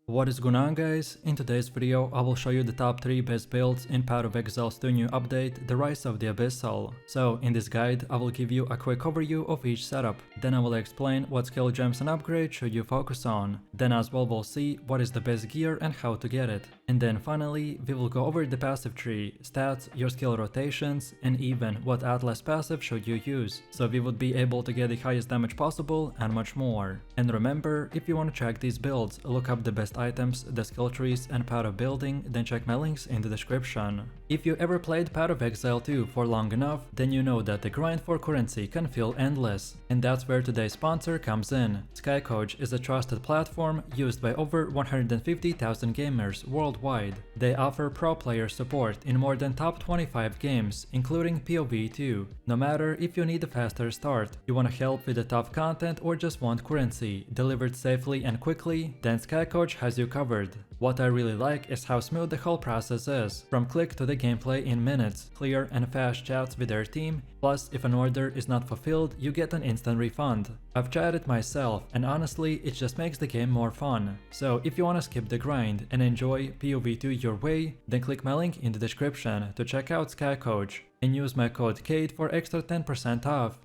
What is going on, guys? In today's video I will show you the top 3 best builds in part of Exile's 2 new update, The Rise of the Abyssal. So in this guide I will give you a quick overview of each setup, then I will explain what skill gems and upgrades should you focus on, then as well we'll see what is the best gear and how to get it, and then finally we will go over the passive tree, stats, your skill rotations, and even what atlas passive should you use, so we would be able to get the highest damage possible and much more. And remember, if you want to check these builds, look up the best items, the skill trees, and path of building, then check my links in the description. If you ever played Path of Exile 2 for long enough, then you know that the grind for currency can feel endless. And that's where today's sponsor comes in. SkyCoach is a trusted platform used by over 150,000 gamers worldwide. They offer pro player support in more than top 25 games, including POE2. No matter if you need a faster start, you want help with the tough content, or just want currency delivered safely and quickly, then SkyCoach has you covered. What I really like is how smooth the whole process is, from click to the gameplay in minutes, clear and fast chats with their team, plus if an order is not fulfilled you get an instant refund. I've tried it myself and honestly it just makes the game more fun. So if you wanna skip the grind and enjoy POE2 your way, then click my link in the description to check out SkyCoach and use my code KAID for extra 10% off.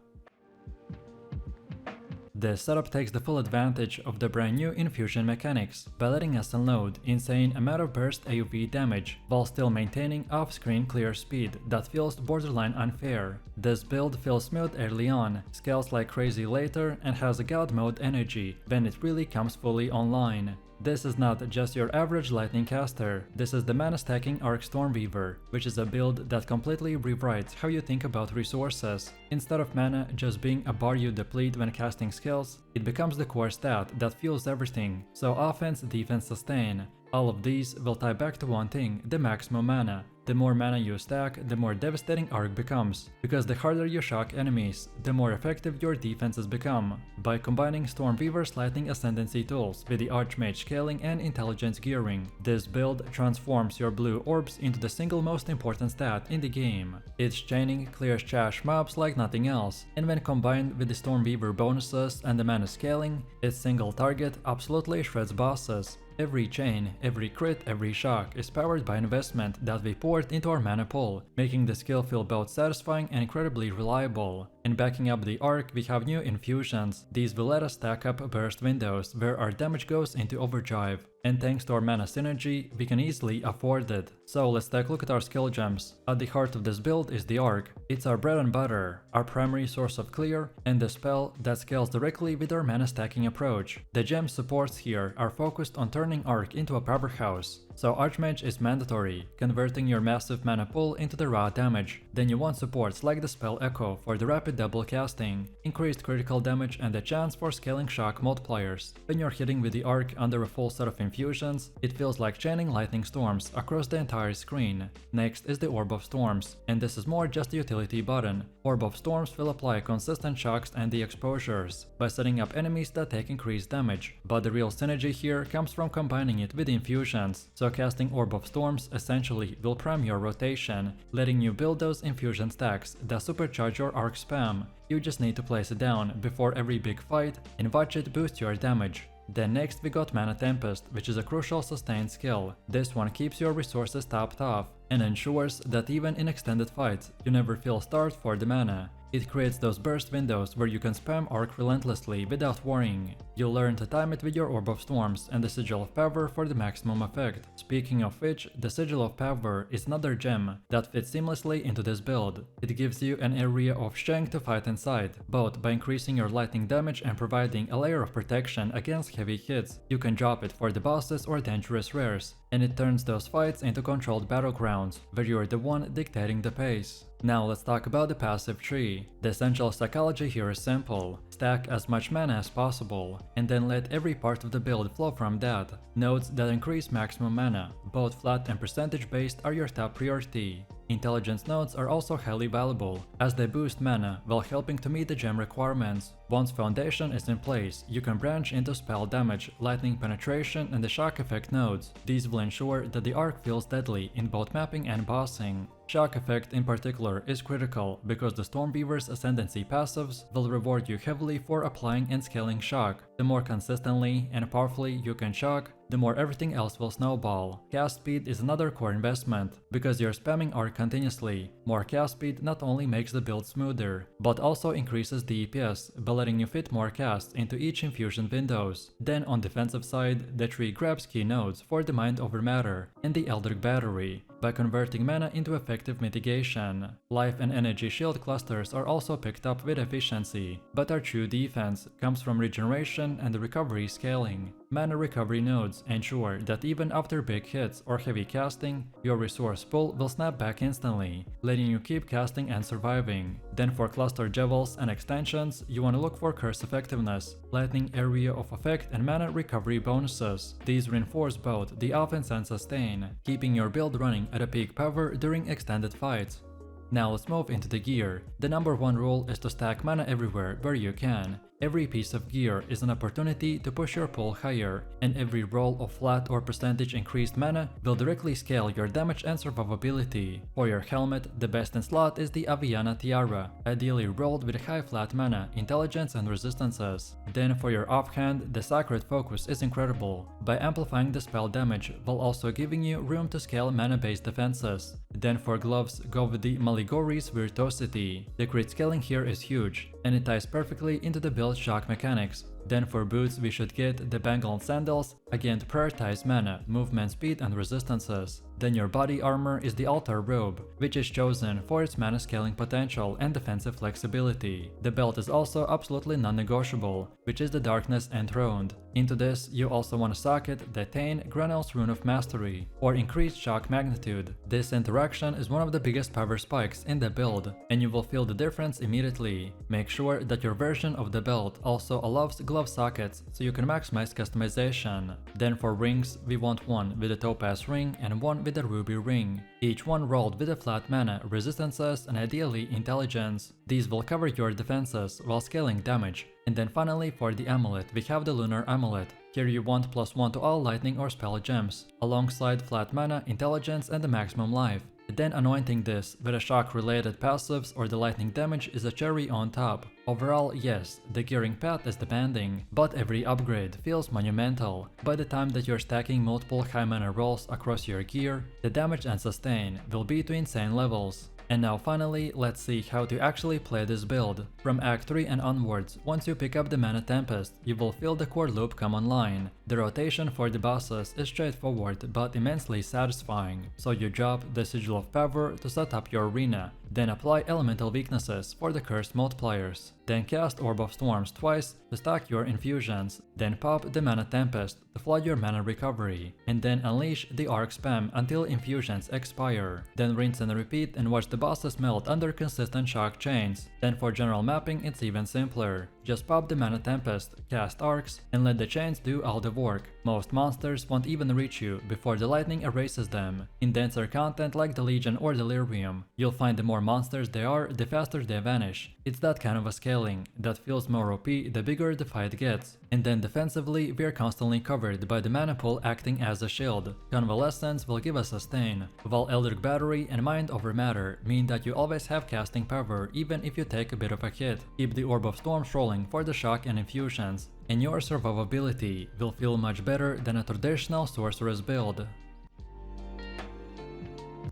The setup takes the full advantage of the brand new infusion mechanics by letting us unload insane amount of burst AoE damage while still maintaining off-screen clear speed that feels borderline unfair. This build feels smooth early on, scales like crazy later, and has a god mode energy when it really comes fully online. This is not just your average lightning caster, this is the mana stacking arc stormweaver, which is a build that completely rewrites how you think about resources. Instead of mana just being a bar you deplete when casting skills, it becomes the core stat that fuels everything, so offense, defense, sustain. All of these will tie back to one thing, the maximum mana. The more mana you stack, the more devastating arc becomes, because the harder you shock enemies, the more effective your defenses become. By combining Stormweaver's lightning ascendancy tools with the Archmage scaling and intelligence gearing, this build transforms your blue orbs into the single most important stat in the game. Its chaining clears trash mobs like nothing else, and when combined with the Stormweaver bonuses and the mana scaling, its single target absolutely shreds bosses. Every chain, every crit, every shock is powered by investment that we poured into our mana pool, making the skill feel both satisfying and incredibly reliable. And backing up the arc, we have new infusions. These will let us stack up burst windows where our damage goes into overdrive. And thanks to our mana synergy, we can easily afford it. So let's take a look at our skill gems. At the heart of this build is the arc. It's our bread and butter, our primary source of clear, and the spell that scales directly with our mana stacking approach. The gem supports here are focused on turning arc into a powerhouse. So Archmage is mandatory, converting your massive mana pool into the raw damage. Then you want supports like the spell Echo for the rapid double casting, increased critical damage, and the chance for scaling shock multipliers. When you're hitting with the arc under a full set of infusions, it feels like chaining lightning storms across the entire screen. Next is the Orb of Storms, and this is more just a utility button. Orb of Storms will apply consistent shocks and the exposures by setting up enemies that take increased damage, but the real synergy here comes from combining it with infusions. So casting Orb of Storms essentially will prime your rotation, letting you build those infusion stacks that supercharge your arc spam. You just need to place it down before every big fight and watch it boost your damage. Then next we got Mana Tempest, which is a crucial sustain skill. This one keeps your resources topped off and ensures that even in extended fights you never feel starved for the mana. It creates those burst windows where you can spam arc relentlessly without worrying. You'll learn to time it with your Orb of Storms and the Sigil of Power for the maximum effect. Speaking of which, the Sigil of Power is another gem that fits seamlessly into this build. It gives you an area of strength to fight inside, both by increasing your lightning damage and providing a layer of protection against heavy hits. You can drop it for the bosses or dangerous rares, and it turns those fights into controlled battlegrounds, where you're the one dictating the pace. Now let's talk about the passive tree. The essential psychology here is simple. Stack as much mana as possible, and then let every part of the build flow from that. Nodes that increase maximum mana, both flat and percentage based, are your top priority. Intelligence nodes are also highly valuable, as they boost mana while helping to meet the gem requirements. Once foundation is in place, you can branch into spell damage, lightning penetration, and the shock effect nodes. These will ensure that the arc feels deadly in both mapping and bossing. Shock effect in particular is critical because the stormweaver's ascendancy passives will reward you heavily for applying and scaling shock. The more consistently and powerfully you can shock, the more everything else will snowball. Cast speed is another core investment, because you're spamming arc continuously. More cast speed not only makes the build smoother, but also increases the EPS by letting you fit more casts into each infusion windows. Then on defensive side, the tree grabs key nodes for the mind over matter and the Eldritch Battery by converting mana into effective mitigation. Life and energy shield clusters are also picked up with efficiency, but our true defense comes from regeneration and recovery scaling. Mana recovery nodes ensure that even after big hits or heavy casting, your resource pool will snap back instantly, letting you keep casting and surviving. Then for cluster jewels and extensions, you want to look for curse effectiveness, lightning area of effect and mana recovery bonuses. These reinforce both the offense and sustain, keeping your build running at a peak power during extended fights. Now let's move into the gear. The number one rule is to stack mana everywhere where you can. Every piece of gear is an opportunity to push your pool higher, and every roll of flat or percentage increased mana will directly scale your damage and survivability. For your helmet, the best in slot is the Aviana Tiara, ideally rolled with high flat mana, intelligence and resistances. Then for your offhand, the Sacred Focus is incredible, by amplifying the spell damage while also giving you room to scale mana-based defenses. Then for gloves, go with the Maligori's Virtuosity. The crit scaling here is huge, and it ties perfectly into the build shock mechanics. Then for boots we should get the Bengal Sandals, again to prioritize mana, movement speed and resistances. Then your body armor is the Altar Robe, which is chosen for its mana scaling potential and defensive flexibility. The belt is also absolutely non-negotiable, which is the Darkness Enthroned. Into this, you also want to socket the Tain Granel's Rune of Mastery, or increased shock magnitude. This interaction is one of the biggest power spikes in the build, and you will feel the difference immediately. Make sure that your version of the belt also allows glove sockets so you can maximize customization. Then for rings, we want one with a topaz ring and one with a ruby ring, each one rolled with a flat mana, resistances and ideally intelligence. These will cover your defenses while scaling damage. And then finally for the amulet, we have the Lunar Amulet. Here you want +1 to all lightning or spell gems, alongside flat mana, intelligence and the maximum life. Then anointing this with a shock related passives or the lightning damage is a cherry on top. Overall, yes, the gearing path is demanding, but every upgrade feels monumental. By the time that you're stacking multiple high mana rolls across your gear, the damage and sustain will be to insane levels. And now finally, let's see how to actually play this build. From Act 3 and onwards, once you pick up the Mana Tempest, you will feel the core loop come online. The rotation for the bosses is straightforward but immensely satisfying. So you drop the Sigil of Power to set up your arena, then apply elemental weaknesses for the cursed multipliers. Then cast Orb of Storms twice to stack your infusions, then pop the Mana Tempest to flood your mana recovery, and then unleash the arc spam until infusions expire. Then rinse and repeat and watch the bosses melt under consistent shock chains. Then for general mapping it's even simpler. Just pop the Mana Tempest, cast arcs, and let the chains do all the work. Most monsters won't even reach you before the lightning erases them. In denser content like the Legion or Delirium, you'll find the more monsters there are, the faster they vanish. It's that kind of a scaling that feels more OP the bigger the fight gets. And then defensively, we are constantly covered by the mana pool acting as a shield. Convalescence will give us sustain, while Eldritch Battery and Mind over Matter mean that you always have casting power even if you take a bit of a hit. Keep the Orb of Storms rolling for the shock and infusions, and your survivability will feel much better than a traditional sorceress build.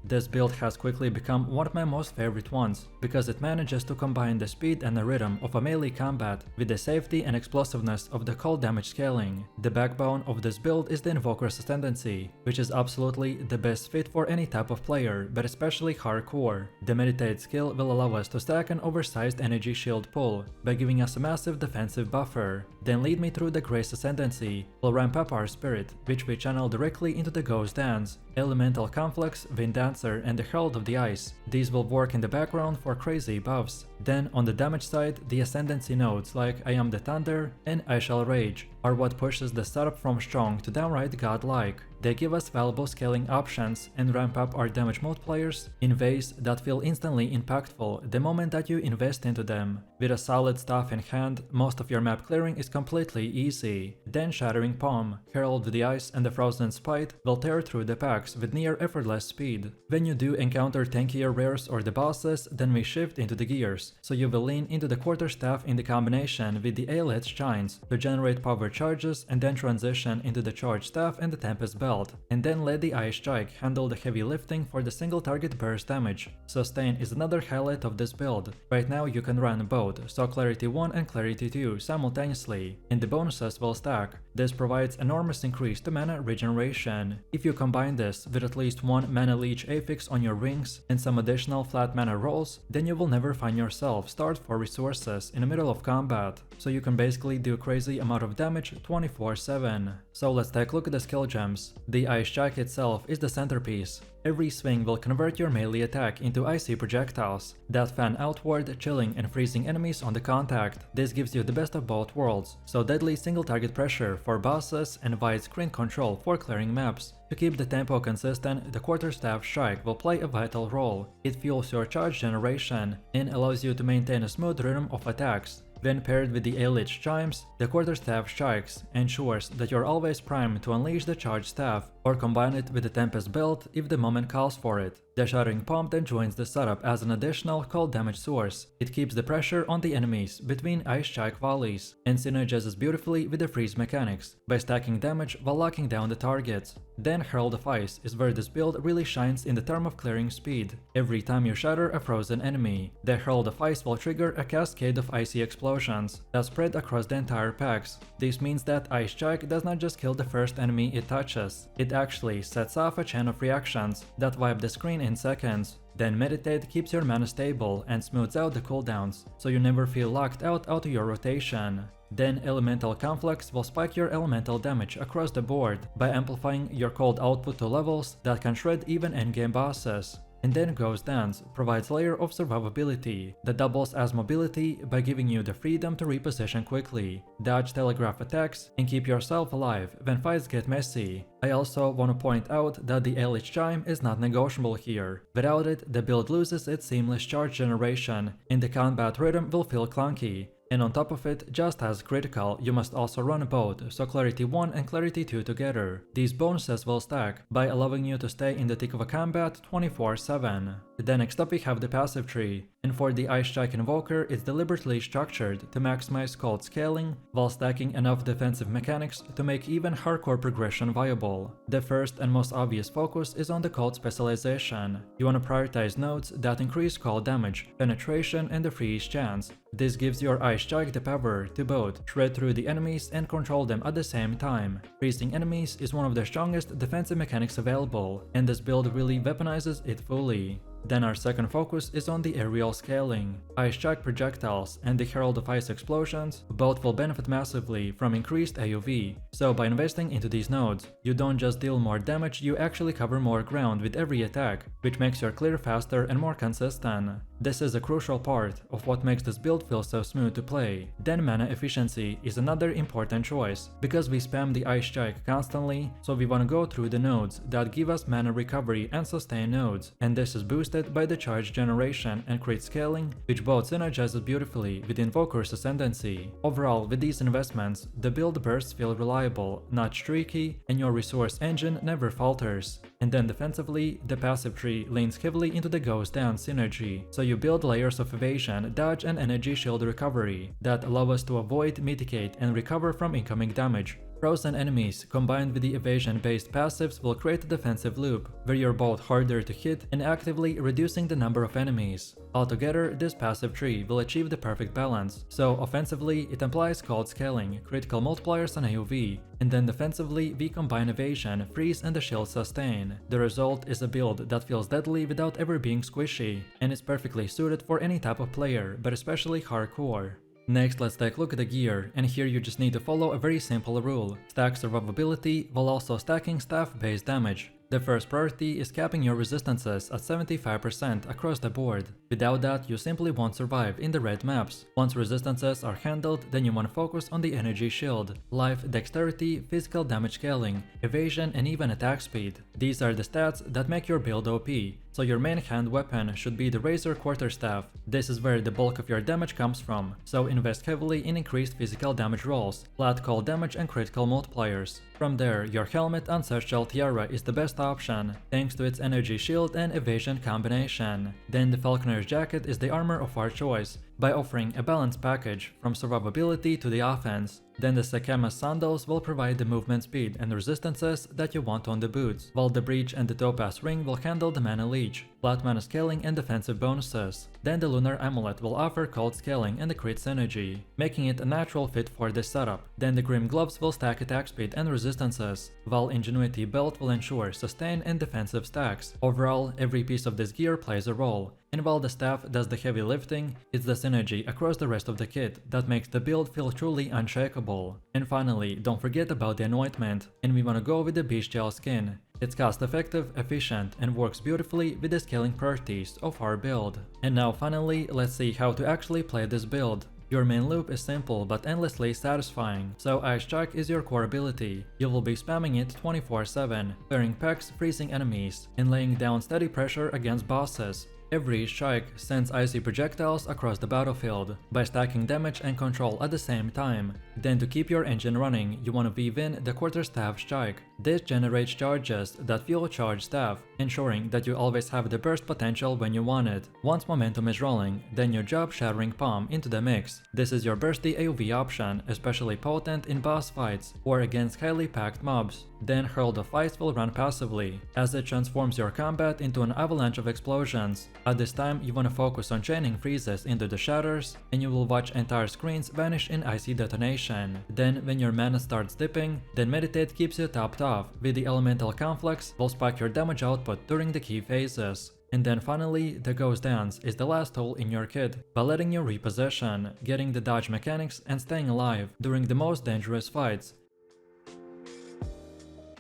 This build has quickly become one of my most favorite ones, because it manages to combine the speed and the rhythm of a melee combat with the safety and explosiveness of the cold damage scaling. The backbone of this build is the Invoker's Ascendancy, which is absolutely the best fit for any type of player, but especially hardcore. The Meditate skill will allow us to stack an oversized energy shield pull by giving us a massive defensive buffer. Then lead me through the Grace Ascendancy will ramp up our spirit, which we channel directly into the Ghost Dance, Elemental Conflicts, Wind Dancer and the Herald of the Ice. These will work in the background for crazy buffs. Then on the damage side, the Ascendancy nodes like I Am the Thunder and I Shall Rage are what pushes the setup from strong to downright godlike. They give us valuable scaling options and ramp up our damage multipliers in ways that feel instantly impactful the moment that you invest into them. With a solid staff in hand, most of your map clearing is completely easy. Then Shattering Palm, Herald with the Ice and the Frozen Spite will tear through the packs with near effortless speed. When you do encounter tankier rares or the bosses, then we shift into the gears, so you will lean into the Quarterstaff in the combination with the Aelith Shines to generate power charges and then transition into the Charge Staff and the Tempest Belt, and then let the Ice Strike handle the heavy lifting for the single target burst damage. Sustain is another highlight of this build. Right now you can run both, so Clarity 1 and Clarity 2 simultaneously, and the bonuses will stack. This provides enormous increase to mana regeneration. If you combine this with at least one mana leech affix on your rings and some additional flat mana rolls, then you will never find yourself starved for resources in the middle of combat, so you can basically do crazy amount of damage 24/7. So let's take a look at the skill gems. The Ice Strike itself is the centerpiece. Every swing will convert your melee attack into icy projectiles that fan outward, chilling and freezing enemies on the contact. This gives you the best of both worlds, so deadly single target pressure for bosses and wide screen control for clearing maps. To keep the tempo consistent, the Quarterstaff Strike will play a vital role. It fuels your charge generation and allows you to maintain a smooth rhythm of attacks. When paired with the Aelith Chimes, the Quarterstaff Strikes ensures that you're always primed to unleash the Charge Staff, or combine it with the Tempest Belt if the moment calls for it. The Shattering Palm then joins the setup as an additional cold damage source. It keeps the pressure on the enemies between Ice Strike volleys, and synergizes beautifully with the freeze mechanics, by stacking damage while locking down the targets. Then Herald of Ice is where this build really shines in the term of clearing speed. Every time you shatter a frozen enemy, the Herald of Ice will trigger a cascade of icy explosions that spread across the entire packs. This means that Ice Strike does not just kill the first enemy it touches, it actually sets off a chain of reactions that wipe the screen in seconds. Then Meditate keeps your mana stable and smooths out the cooldowns, so you never feel locked out of your rotation. Then Elemental Conflicts will spike your elemental damage across the board by amplifying your cold output to levels that can shred even endgame bosses. And then Ghost Dance provides a layer of survivability that doubles as mobility by giving you the freedom to reposition quickly, dodge telegraph attacks, and keep yourself alive when fights get messy. I also want to point out that the Aelith Chime is not negotiable here. Without it, the build loses its seamless charge generation, and the combat rhythm will feel clunky. And on top of it, just as critical, you must also run both, so Clarity 1 and Clarity 2 together. These bonuses will stack by allowing you to stay in the thick of a combat 24/7. Then next up we have the passive tree, and for the Ice Strike Invoker it's deliberately structured to maximize cold scaling while stacking enough defensive mechanics to make even hardcore progression viable. The first and most obvious focus is on the cold specialization. You want to prioritize nodes that increase cold damage, penetration and the freeze chance. This gives your Ice Strike the power to both shred through the enemies and control them at the same time. Freezing enemies is one of the strongest defensive mechanics available, and this build really weaponizes it fully. Then our second focus is on the aerial scaling. Ice Strike projectiles and the Herald of Ice explosions both will benefit massively from increased AoV, so by investing into these nodes, you don't just deal more damage, you actually cover more ground with every attack, which makes your clear faster and more consistent. This is a crucial part of what makes this build feel so smooth to play. Then mana efficiency is another important choice, because we spam the Ice Strike constantly, so we want to go through the nodes that give us mana recovery and sustain nodes, and this is boosted by the charge generation and crit scaling, which both synergizes beautifully with Invoker's ascendancy. Overall, with these investments, the build bursts feel reliable, not streaky, and your resource engine never falters. And then defensively, the passive tree leans heavily into the Ghost Dance synergy, so you build layers of evasion, dodge and energy shield recovery that allow us to avoid, mitigate and recover from incoming damage. Frozen enemies combined with the evasion-based passives will create a defensive loop, where you're both harder to hit and actively reducing the number of enemies. Altogether, this passive tree will achieve the perfect balance, so offensively it implies cold scaling, critical multipliers on AoV, and then defensively we combine evasion, freeze and the shield sustain. The result is a build that feels deadly without ever being squishy, and is perfectly suited for any type of player, but especially hardcore. Next, let's take a look at the gear, and here you just need to follow a very simple rule. Stack survivability while also stacking staff-based damage. The first priority is capping your resistances at 75% across the board. Without that, you simply won't survive in the red maps. Once resistances are handled, then you want to focus on the energy shield, life, dexterity, physical damage scaling, evasion, and even attack speed. These are the stats that make your build OP. So your main hand weapon should be the Razor Quarterstaff. This is where the bulk of your damage comes from, so invest heavily in increased physical damage rolls, flat cold damage and critical multipliers. From there, your Helmet Ancestral Tiara is the best option, thanks to its energy shield and evasion combination. Then the Falconer's Jacket is the armor of our choice, by offering a balanced package from survivability to the offense. Then the Sakema's Sandals will provide the movement speed and resistances that you want on the boots, while the Breach and the Topaz Ring will handle the mana leech, flat mana scaling and defensive bonuses. Then the Lunar Amulet will offer cold scaling and the crit synergy, making it a natural fit for this setup. Then the Grim Gloves will stack attack speed and resistances, while Ingenuity Belt will ensure sustain and defensive stacks. Overall, every piece of this gear plays a role, and while the staff does the heavy lifting, it's the synergy across the rest of the kit that makes the build feel truly unshakable. And finally, don't forget about the anointment, and we wanna go with the Bestial skin. It's cost effective, efficient, and works beautifully with the scaling priorities of our build. And now finally, let's see how to actually play this build. Your main loop is simple but endlessly satisfying, so Ice Strike is your core ability. You will be spamming it 24/7, pairing packs, freezing enemies, and laying down steady pressure against bosses. Every strike sends icy projectiles across the battlefield by stacking damage and control at the same time. Then to keep your engine running, you want to weave in the Quarterstaff strike. This generates charges that fuel charge staff, ensuring that you always have the burst potential when you want it. Once momentum is rolling, then you drop Shattering Palm into the mix. This is your bursty AoV option, especially potent in boss fights or against highly packed mobs. Then Herald of Ice will run passively, as it transforms your combat into an avalanche of explosions. At this time, you want to focus on chaining freezes into the shatters, and you will watch entire screens vanish in icy detonation. Then, when your mana starts dipping, then Meditate keeps you topped off, with the Elemental Conflicts will spike your damage output during the key phases. And then finally, the Ghost Dance is the last tool in your kit, by letting you reposition, getting the dodge mechanics and staying alive during the most dangerous fights.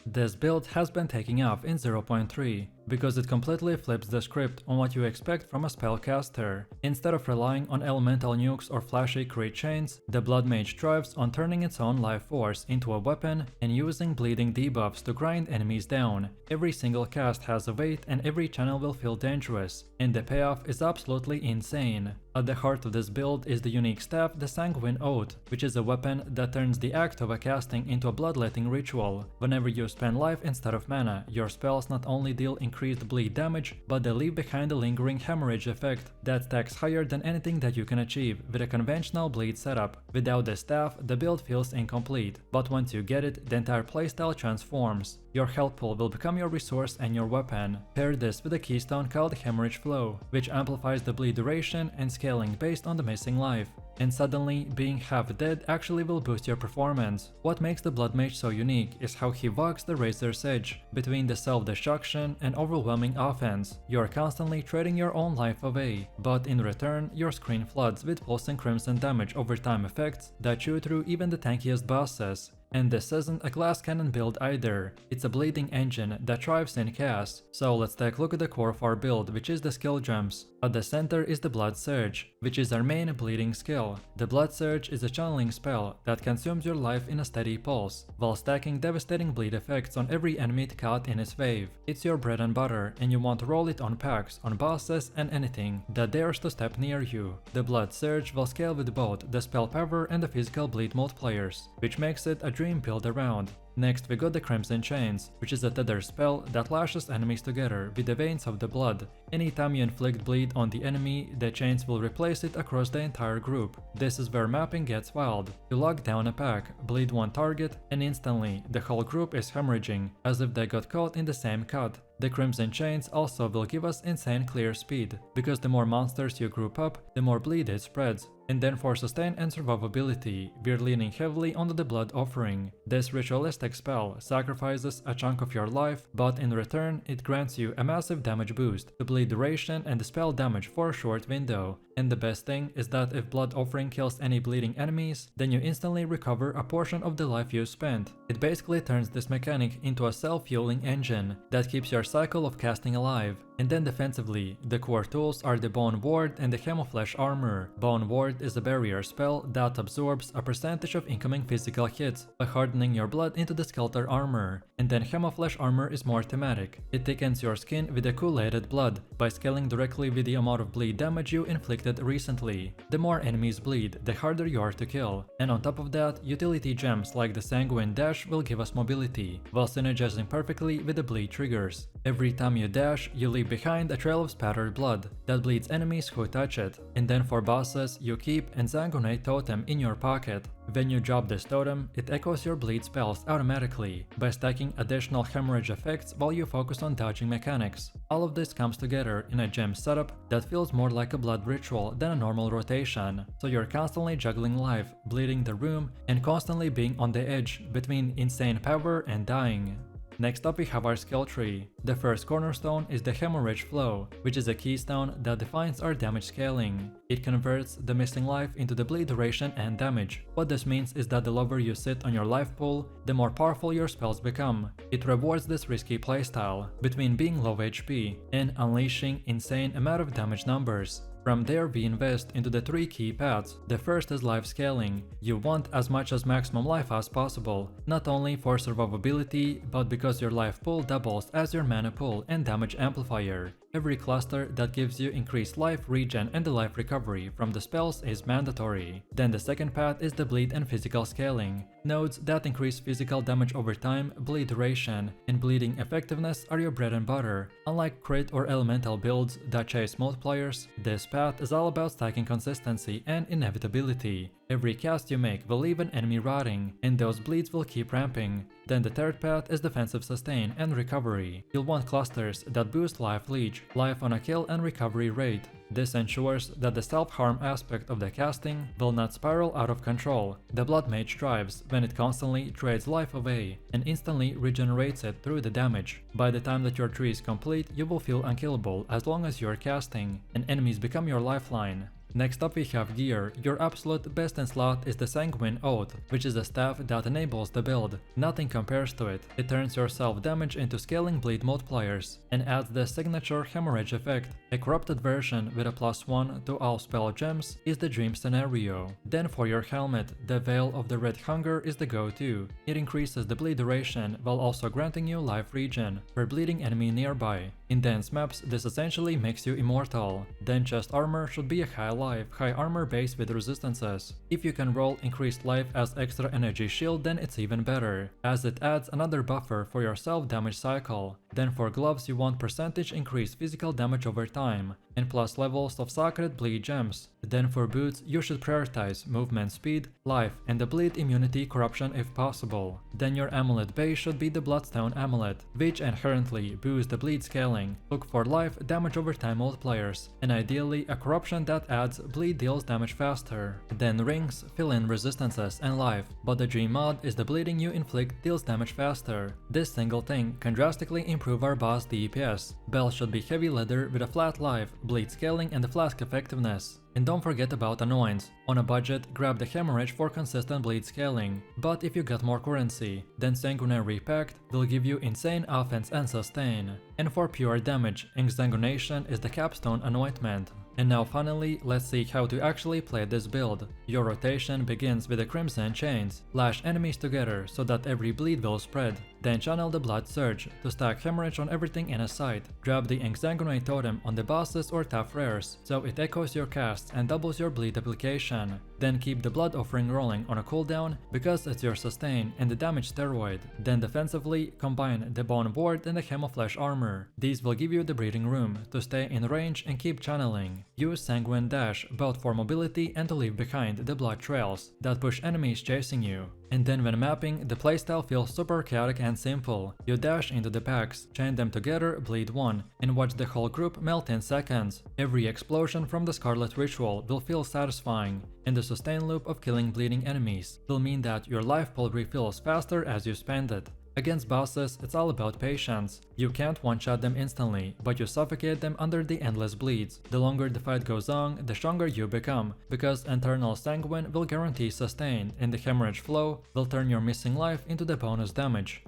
This build has been taking off in 0.3, because it completely flips the script on what you expect from a spellcaster. Instead of relying on elemental nukes or flashy crit chains, the Blood Mage thrives on turning its own life force into a weapon and using bleeding debuffs to grind enemies down. Every single cast has a weight and every channel will feel dangerous, and the payoff is absolutely insane. At the heart of this build is the unique staff, the Sanguine Oath, which is a weapon that turns the act of a casting into a bloodletting ritual. Whenever you spend life instead of mana, your spells not only deal increased bleed damage, but they leave behind a lingering hemorrhage effect that stacks higher than anything that you can achieve with a conventional bleed setup. Without this staff, the build feels incomplete, but once you get it, the entire playstyle transforms. Your health pool will become your resource and your weapon. Pair this with a keystone called Hemorrhage Flow, which amplifies the bleed duration and scaling based on the missing life. And suddenly, being half dead actually will boost your performance. What makes the Blood Mage so unique is how he walks the razor's edge between the self-destruction and overwhelming offense. You are constantly trading your own life away, but in return, your screen floods with pulsing crimson damage over time effects that chew through even the tankiest bosses. And this isn't a glass cannon build either, it's a bleeding engine that thrives in chaos. So let's take a look at the core of our build, which is the skill gems. At the center is the Blood Surge, which is our main bleeding skill. The Blood Surge is a channeling spell that consumes your life in a steady pulse, while stacking devastating bleed effects on every enemy caught in its wave. It's your bread and butter, and you want to roll it on packs, on bosses, and anything that dares to step near you. The Blood Surge will scale with both the spell power and the physical bleed multipliers, which makes it a dream build around. Next we got the Crimson Chains, which is a tether spell that lashes enemies together with the veins of the blood. Anytime you inflict bleed on the enemy, the chains will replace it across the entire group. This is where mapping gets wild. You lock down a pack, bleed one target, and instantly the whole group is hemorrhaging, as if they got caught in the same cut. The Crimson Chains also will give us insane clear speed, because the more monsters you group up, the more bleed it spreads. And then for sustain and survivability, we're leaning heavily onto the Blood Offering. This ritualistic spell sacrifices a chunk of your life, but in return it grants you a massive damage boost, the bleed duration and the spell damage for a short window. And the best thing is that if blood offering kills any bleeding enemies, then you instantly recover a portion of the life you spent. It basically turns this mechanic into a self-fueling engine that keeps your cycle of casting alive. And then defensively, the core tools are the Bone Ward and the Camouflage Armor. Bone Ward is a barrier spell that absorbs a percentage of incoming physical hits by hardening your blood into the Skeletal Armor. And then Camouflage Armor is more thematic. It thickens your skin with a coolated blood by scaling directly with the amount of bleed damage you inflicted recently. The more enemies bleed, the harder you are to kill. And on top of that, utility gems like the Sanguine Dash will give us mobility, while synergizing perfectly with the bleed triggers. Every time you dash, you leave behind a trail of spattered blood that bleeds enemies who touch it. And then for bosses, you keep an Sanguinate Totem in your pocket. When you drop this totem, it echoes your bleed spells automatically by stacking additional hemorrhage effects while you focus on dodging mechanics. All of this comes together in a gem setup that feels more like a blood ritual than a normal rotation, so you're constantly juggling life, bleeding the room, and constantly being on the edge between insane power and dying. Next up we have our skill tree. The first cornerstone is the Hemorrhage Flow, which is a keystone that defines our damage scaling. It converts the missing life into the bleed duration and damage. What this means is that the lower you sit on your life pool, the more powerful your spells become. It rewards this risky playstyle between being low HP and unleashing insane amount of damage numbers. From there we invest into the 3 key paths. The first is life scaling. You want as much as maximum life as possible, not only for survivability, but because your life pool doubles as your mana pool and damage amplifier. Every cluster that gives you increased life regen and the life recovery from the spells is mandatory. Then the second path is the bleed and physical scaling. Nodes that increase physical damage over time, bleed duration, and bleeding effectiveness are your bread and butter. Unlike crit or elemental builds that chase multipliers, this path is all about stacking consistency and inevitability. Every cast you make will leave an enemy rotting, and those bleeds will keep ramping. Then the third path is defensive sustain and recovery. You'll want clusters that boost life leech, life on a kill and recovery rate. This ensures that the self-harm aspect of the casting will not spiral out of control. The Blood Mage thrives when it constantly trades life away and instantly regenerates it through the damage. By the time that your tree is complete, you will feel unkillable as long as you're casting, and enemies become your lifeline. Next up we have gear. Your absolute best in slot is the Sanguine Oath, which is a staff that enables the build. Nothing compares to it. It turns your self damage into scaling bleed multipliers and adds the signature hemorrhage effect. A corrupted version with a +1 to all spell gems is the dream scenario. Then for your helmet, the Veil of the Red Hunger is the go-to. It increases the bleed duration while also granting you life regen per bleeding enemy nearby. In dense maps, this essentially makes you immortal. Then chest armor should be a high life, high armor base with resistances. If you can roll increased life as extra energy shield, then it's even better, as it adds another buffer for your self-damage cycle. Then for gloves you want percentage increased physical damage over time, and plus levels of sacred bleed gems. Then for boots you should prioritize movement speed, life, and the bleed immunity corruption if possible. Then your amulet base should be the Bloodstone Amulet, which inherently boosts the bleed scaling. Look for life, damage over time multipliers, and ideally a corruption that adds bleed deals damage faster. Then rings fill in resistances and life, but the dream mod is the bleeding you inflict deals damage faster. This single thing can drastically improve our boss DPS. Belts should be heavy leather with a flat life, bleed scaling, and the flask effectiveness. And don't forget about annoyance. On a budget, grab the Hemorrhage for consistent bleed scaling, but if you got more currency, then Sanguinary Pact will give you insane offense and sustain. And for pure damage, Exsanguination is the capstone anointment. And now finally, let's see how to actually play this build. Your rotation begins with the Crimson Chains. Lash enemies together so that every bleed will spread. Then channel the Blood Surge to stack hemorrhage on everything in a sight. Grab the Exsanguinate Totem on the bosses or tough rares, so it echoes your casts and doubles your bleed application. Then keep the Blood Offering rolling on a cooldown because it's your sustain and the damage steroid. Then defensively, combine the Bone Ward and the Camouflage Armor. These will give you the breathing room to stay in range and keep channeling. Use Sanguine Dash both for mobility and to leave behind the blood trails that push enemies chasing you. And then when mapping, the playstyle feels super chaotic and simple. You dash into the packs, chain them together, bleed one, and watch the whole group melt in seconds. Every explosion from the Scarlet Ritual will feel satisfying, and the sustain loop of killing bleeding enemies will mean that your life pool refills faster as you spend it. Against bosses, it's all about patience. You can't one-shot them instantly, but you suffocate them under the endless bleeds. The longer the fight goes on, the stronger you become, because Eternal Sanguine will guarantee sustain, and the hemorrhage flow will turn your missing life into the bonus damage.